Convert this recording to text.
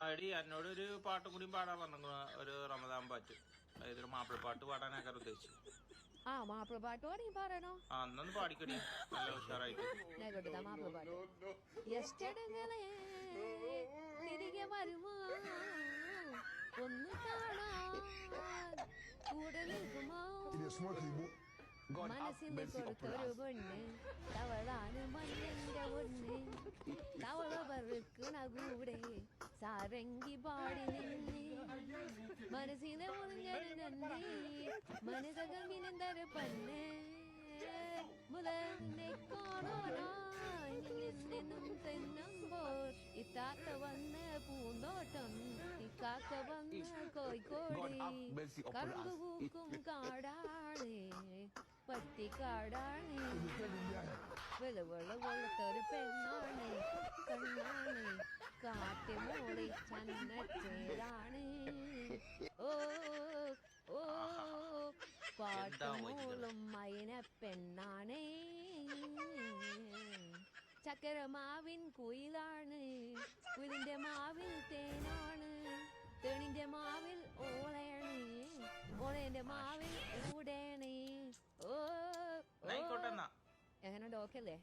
അടി എന്നോടൊരു പാട്ടും കൂടി പാടാൻ പറഞ്ഞു, ഒരു റമദാൻ പാട്ട്, അതായത് ഒരു മാപ്പിളപ്പാട്ട് പാടാനൊക്കെ ഉദ്ദേശിച്ചു. ആ മാപ്പിളപ്പാട്ട് പാടി പറയണോ? ആ എന്നൊന്ന് പാടിക്കടി, നല്ല ഉഷാറായിട്ട്. ഞാൻ കേട്ടതാ മാപ്പിളപ്പാട്ട്. യെസ്റ്റർഡേ തിരികെ വരുമോ ഒന്ന് കാണാൻ കൂടെ നിൽക്കുമോ മനസ്സിന്റെ കൊടുത്തൊരു പൊണ്ണ് തവളാണ് മഞ്ഞന്റെ പൊണ്ണ് തവള പറക്കണ കൂടെ സാരംഗി പാടി നിന്ന് മനസ്സിനെ മുറിഞ്ഞൊരു നന്ദി മനസ്സകമിനെന്തര പണ്ണ് മുതലിനെ കാണാനും തെന്നുമ്പോൾ ഇത്താത്ത വന്ന് പൂന്തോട്ടം ഇക്കാക്ക വന്ന് കോഴിക്കോട് കറുമ്പ് പൂക്കും കാടാണ് പട്ടിക്കാടാണ് വെളുവെള്ള വെളുത്തൊരു പെണ്ണാണ് കണ്ണാണ് കാറ്റുമൂളി ചന്നച്ചേരാണ് ഓ ഓ പാട്ടുമൂളും മൈന പെണ്ണാണ് ചക്കരമാവിൻ കുയിലാണ് കുയിലിന്റെ മാവിൽ തേനാണ് തേണിന്റെ മാവിൽ ഓളയാണ് ഓളേന്റെ മാവിൽ ഊടേണ് ഓ എങ്ങനെ എങ്ങനെയുണ്ട്? ഓക്കെ അല്ലേ?